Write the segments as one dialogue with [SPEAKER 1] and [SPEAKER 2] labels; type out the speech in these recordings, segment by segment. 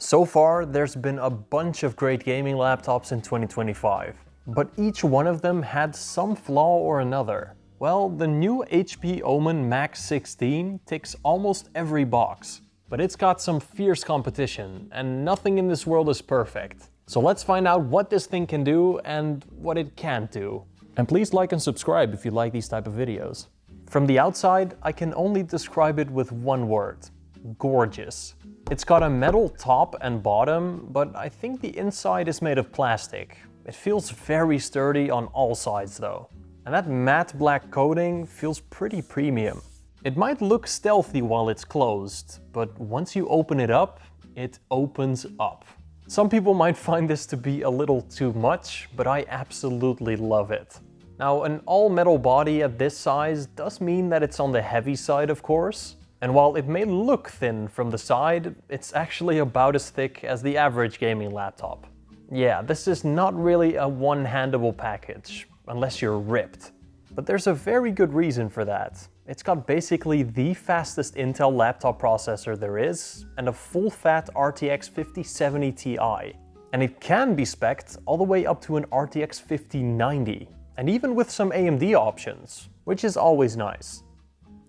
[SPEAKER 1] So far, there's been a bunch of great gaming laptops in 2025, but each one of them had some flaw or another. Well, the new HP Omen Max 16 ticks almost every box, but it's got some fierce competition, and nothing in this world is perfect. So let's find out what this thing can do and what it can't do. And please like and subscribe if you like these type of videos. From the outside, I can only describe it with one word: gorgeous. It's got a metal top and bottom, but I think the inside is made of plastic. It feels very sturdy on all sides though. And that matte black coating feels pretty premium. It might look stealthy while it's closed, but once you open it up, it opens up. Some people might find this to be a little too much, but I absolutely love it. Now, an all-metal body at this size does mean that it's on the heavy side, of course. And while it may look thin from the side, it's actually about as thick as the average gaming laptop. Yeah, this is not really a one-handable package, unless you're ripped. But there's a very good reason for that. It's got basically the fastest Intel laptop processor there is, and a full-fat RTX 5070 Ti. And it can be spec'd all the way up to an RTX 5090, and even with some AMD options, which is always nice.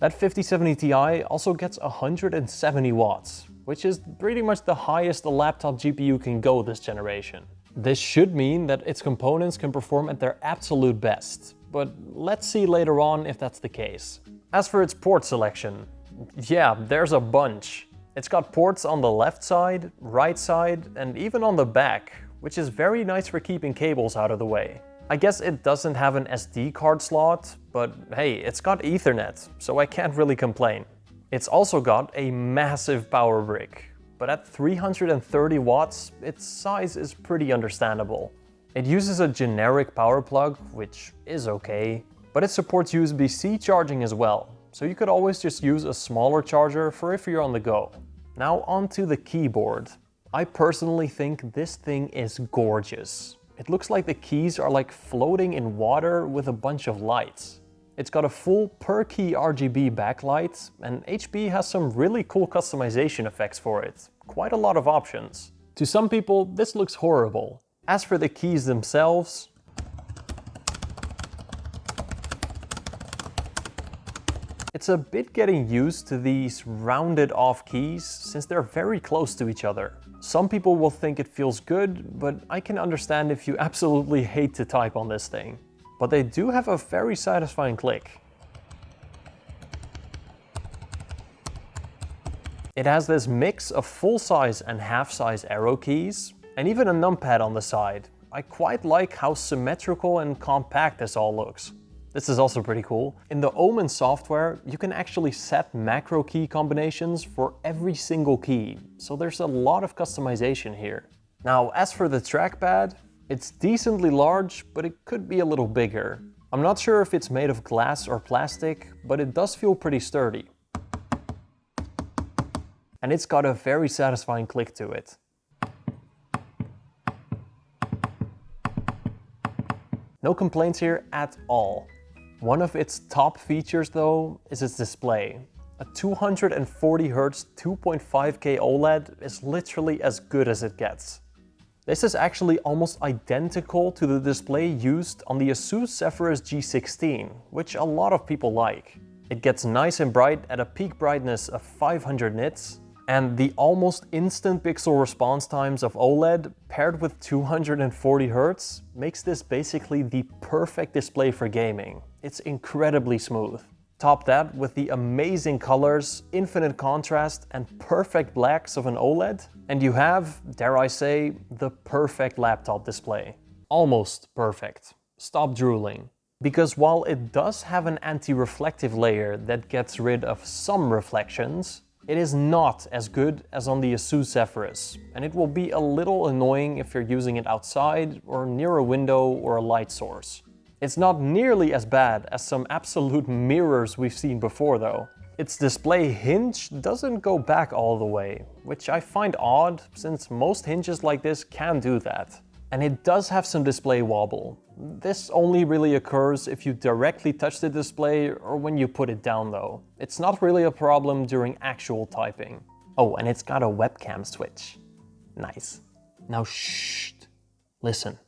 [SPEAKER 1] That 5070 Ti also gets 170 watts, which is pretty much the highest a laptop GPU can go this generation. This should mean that its components can perform at their absolute best, but let's see later on if that's the case. As for its port selection, yeah, there's a bunch. It's got ports on the left side, right side, and even on the back, which is very nice for keeping cables out of the way. I guess it doesn't have an SD card slot, but hey, it's got Ethernet, so I can't really complain. It's also got a massive power brick, but at 330 watts, its size is pretty understandable. It uses a generic power plug, which is okay, but it supports USB-C charging as well, so you could always just use a smaller charger for if you're on the go. Now onto the keyboard. I personally think this thing is gorgeous. It looks like the keys are like floating in water with a bunch of lights. It's got a full per key RGB backlight, and HP has some really cool customization effects for it. Quite a lot of options. To some people, this looks horrible. As for the keys themselves, it's a bit getting used to these rounded off keys since they're very close to each other. Some people will think it feels good, but I can understand if you absolutely hate to type on this thing. But they do have a very satisfying click. It has this mix of full-size and half-size arrow keys, and even a numpad on the side. I quite like how symmetrical and compact this all looks. This is also pretty cool. In the Omen software, you can actually set macro key combinations for every single key, so there's a lot of customization here. Now, as for the trackpad, it's decently large, but it could be a little bigger. I'm not sure if it's made of glass or plastic, but it does feel pretty sturdy. And it's got a very satisfying click to it. No complaints here at all. One of its top features though is its display. A 240Hz 2.5K OLED is literally as good as it gets. This is actually almost identical to the display used on the Asus Zephyrus G16, which a lot of people like. It gets nice and bright at a peak brightness of 500 nits, and the almost instant pixel response times of OLED paired with 240Hz makes this basically the perfect display for gaming. It's incredibly smooth. Top that with the amazing colors, infinite contrast, and perfect blacks of an OLED, and you have, dare I say, the perfect laptop display. Almost perfect. Stop drooling. Because while it does have an anti-reflective layer that gets rid of some reflections, it is not as good as on the Asus Zephyrus, and it will be a little annoying if you're using it outside or near a window or a light source. It's not nearly as bad as some absolute mirrors we've seen before though. Its display hinge doesn't go back all the way, which I find odd since most hinges like this can do that. And it does have some display wobble. This only really occurs if you directly touch the display or when you put it down though. It's not really a problem during actual typing. Oh, and it's got a webcam switch. Nice. Now shh, listen.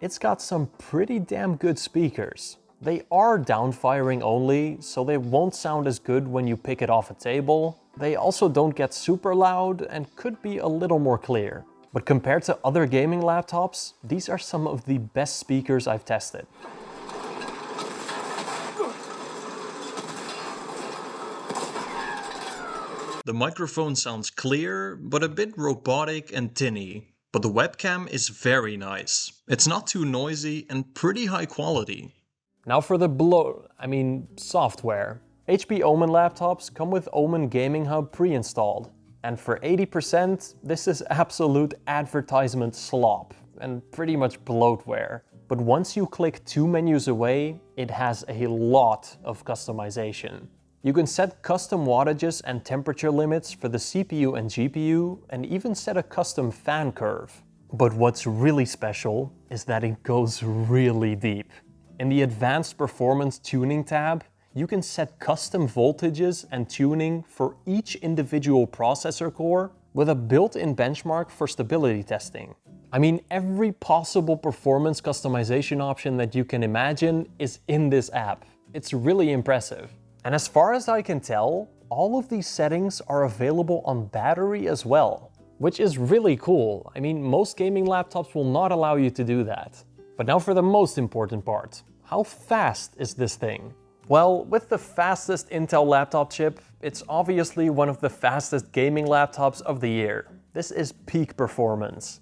[SPEAKER 1] It's got some pretty damn good speakers. They are downfiring only, so they won't sound as good when you pick it off a table. They also don't get super loud and could be a little more clear. But compared to other gaming laptops, these are some of the best speakers I've tested. The microphone sounds clear, but a bit robotic and tinny. But the webcam is very nice. It's not too noisy and pretty high quality. Now for the software. HP Omen laptops come with Omen Gaming Hub pre-installed. And for 80%, this is absolute advertisement slop and pretty much bloatware. But once you click 2 menus away, it has a lot of customization. You can set custom wattages and temperature limits for the CPU and GPU, and even set a custom fan curve. But what's really special is that it goes really deep. In the Advanced Performance Tuning tab, you can set custom voltages and tuning for each individual processor core with a built-in benchmark for stability testing. I mean, every possible performance customization option that you can imagine is in this app. It's really impressive. And as far as I can tell, all of these settings are available on battery as well, which is really cool. I mean, most gaming laptops will not allow you to do that. But now for the most important part. How fast is this thing? Well, with the fastest Intel laptop chip, it's obviously one of the fastest gaming laptops of the year. This is peak performance.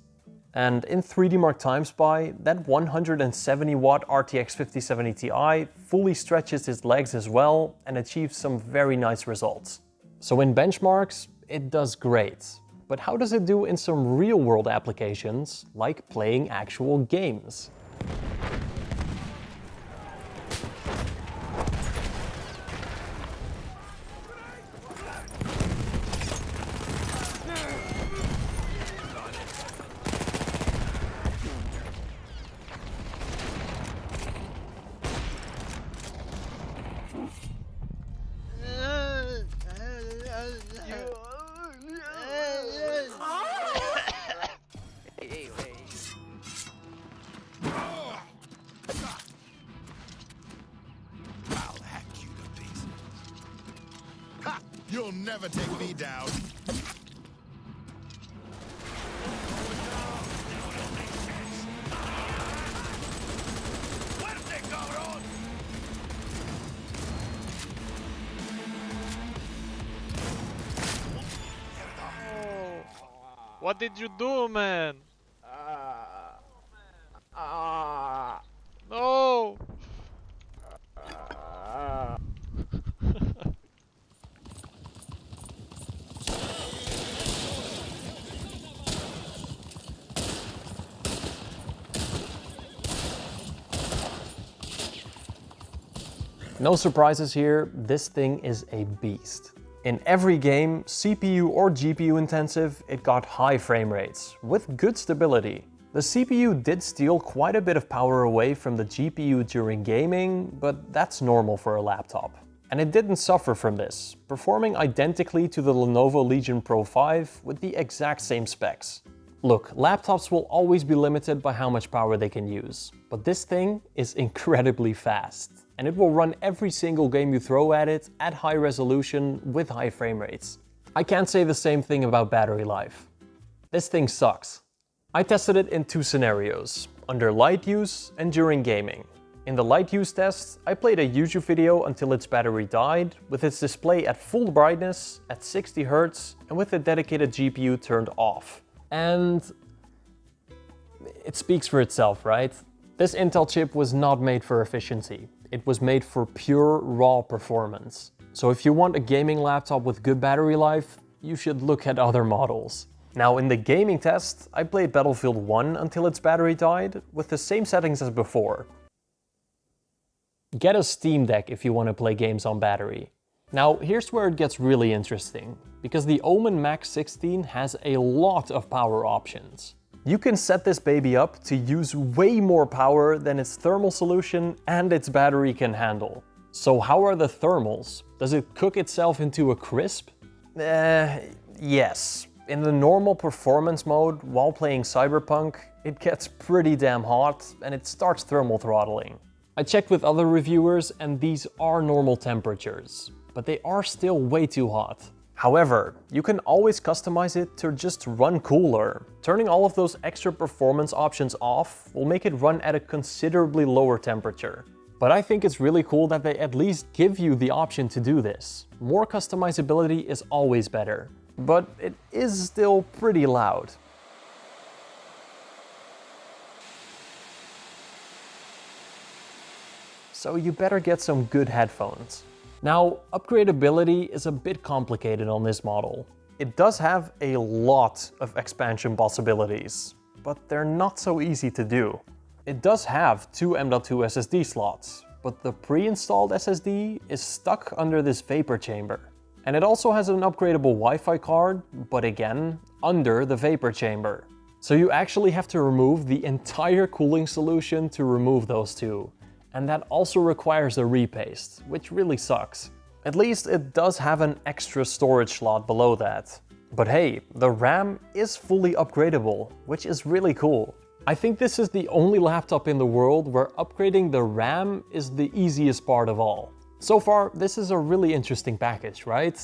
[SPEAKER 1] And in 3D Mark TimeSpy, that 170 watt RTX 5070 Ti fully stretches its legs as well and achieves some very nice results. So in benchmarks, it does great. But how does it do in some real world applications, like playing actual games?
[SPEAKER 2] You'll never take me down.
[SPEAKER 3] What did you do, man? No!
[SPEAKER 1] No surprises here, this thing is a beast. In every game, CPU or GPU intensive, it got high frame rates, with good stability. The CPU did steal quite a bit of power away from the GPU during gaming, but that's normal for a laptop. And it didn't suffer from this, performing identically to the Lenovo Legion Pro 5 with the exact same specs. Look, laptops will always be limited by how much power they can use, but this thing is incredibly fast. And it will run every single game you throw at it at high resolution with high frame rates. I can't say the same thing about battery life. This thing sucks. I tested it in 2 scenarios, under light use and during gaming. In the light use test, I played a YouTube video until its battery died, with its display at full brightness, at 60 Hz, and with the dedicated GPU turned off. And it speaks for itself, right? This Intel chip was not made for efficiency. It was made for pure, raw performance. So if you want a gaming laptop with good battery life, you should look at other models. Now in the gaming test, I played Battlefield 1 until its battery died, with the same settings as before. Get a Steam Deck if you want to play games on battery. Now here's where it gets really interesting, because the Omen Max 16 has a lot of power options. You can set this baby up to use way more power than its thermal solution and its battery can handle. So how are the thermals? Does it cook itself into a crisp? Yes. In the normal performance mode, while playing Cyberpunk, it gets pretty damn hot and it starts thermal throttling. I checked with other reviewers and these are normal temperatures, but they are still way too hot. However, you can always customize it to just run cooler. Turning all of those extra performance options off will make it run at a considerably lower temperature. But I think it's really cool that they at least give you the option to do this. More customizability is always better, but it is still pretty loud. So you better get some good headphones. Now, upgradeability is a bit complicated on this model. It does have a lot of expansion possibilities, but they're not so easy to do. It does have two M.2 SSD slots, but the pre-installed SSD is stuck under this vapor chamber. And it also has an upgradable Wi-Fi card, but again, under the vapor chamber. So you actually have to remove the entire cooling solution to remove those two. And that also requires a repaste, which really sucks. At least it does have an extra storage slot below that. But hey, the RAM is fully upgradable, which is really cool. I think this is the only laptop in the world where upgrading the RAM is the easiest part of all. So far, this is a really interesting package, right?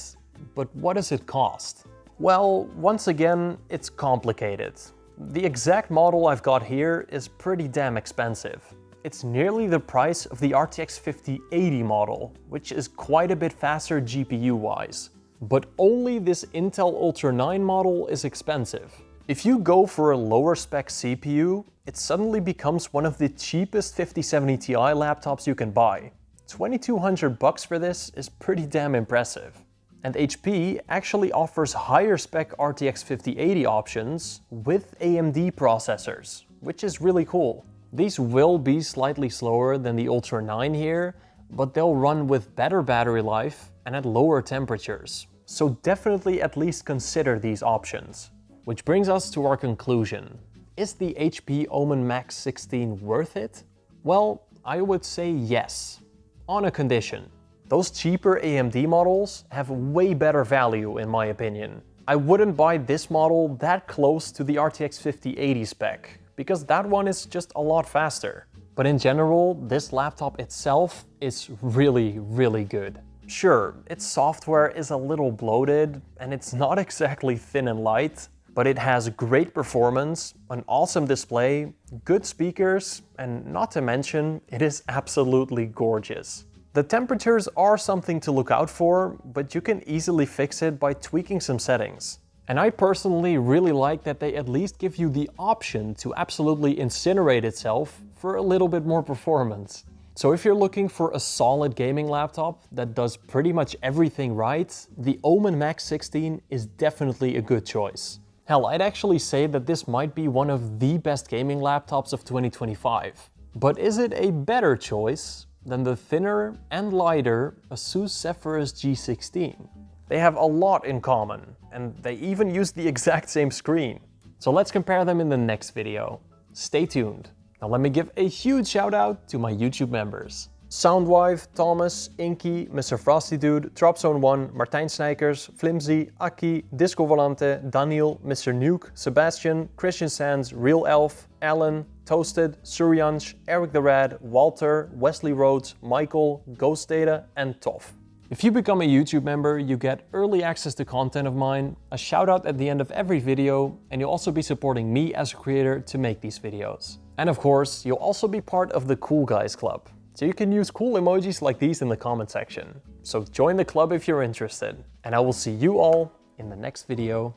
[SPEAKER 1] But what does it cost? Well, once again, it's complicated. The exact model I've got here is pretty damn expensive. It's nearly the price of the RTX 5080 model, which is quite a bit faster GPU-wise. But only this Intel Ultra 9 model is expensive. If you go for a lower spec CPU, it suddenly becomes one of the cheapest 5070 Ti laptops you can buy. $2,200 for this is pretty damn impressive. And HP actually offers higher spec RTX 5080 options with AMD processors, which is really cool. These will be slightly slower than the Ultra 9 here, but they'll run with better battery life and at lower temperatures. So definitely at least consider these options. Which brings us to our conclusion. Is the HP Omen Max 16 worth it? Well, I would say yes, on a condition. Those cheaper AMD models have way better value in my opinion. I wouldn't buy this model that close to the RTX 5080 spec, because that one is just a lot faster. But in general, this laptop itself is really good. Sure, its software is a little bloated and it's not exactly thin and light, but it has great performance, an awesome display, good speakers, and not to mention, it is absolutely gorgeous. The temperatures are something to look out for, but you can easily fix it by tweaking some settings. And I personally really like that they at least give you the option to absolutely incinerate itself for a little bit more performance. So if you're looking for a solid gaming laptop that does pretty much everything right, the Omen Max 16 is definitely a good choice. Hell, I'd actually say that this might be one of the best gaming laptops of 2025. But is it a better choice than the thinner and lighter Asus Zephyrus G16? They have a lot in common, and they even use the exact same screen. So let's compare them in the next video. Stay tuned. Now let me give a huge shout out to my YouTube members. Soundwife, Thomas, Inky, Mr. Frosty Dude, Dropzone1, Martijn Snijkers, Flimsy, Aki, Disco Volante, Daniel, Mr. Nuke, Sebastian, Christian Sands, Real Elf, Alan, Toasted, Suryansh, Eric the Rad, Walter, Wesley Rhodes, Michael, Ghost Data, and Toff. If you become a YouTube member, you get early access to content of mine, a shout out at the end of every video, and you'll also be supporting me as a creator to make these videos. And of course, you'll also be part of the Cool Guys Club. So you can use cool emojis like these in the comment section. So join the club if you're interested. And I will see you all in the next video.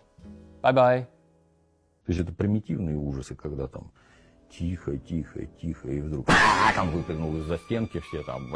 [SPEAKER 1] Bye bye.
[SPEAKER 4] То есть это примитивные ужасы, когда там тихо, и вдруг там выпрыгнул из-за стенки все там.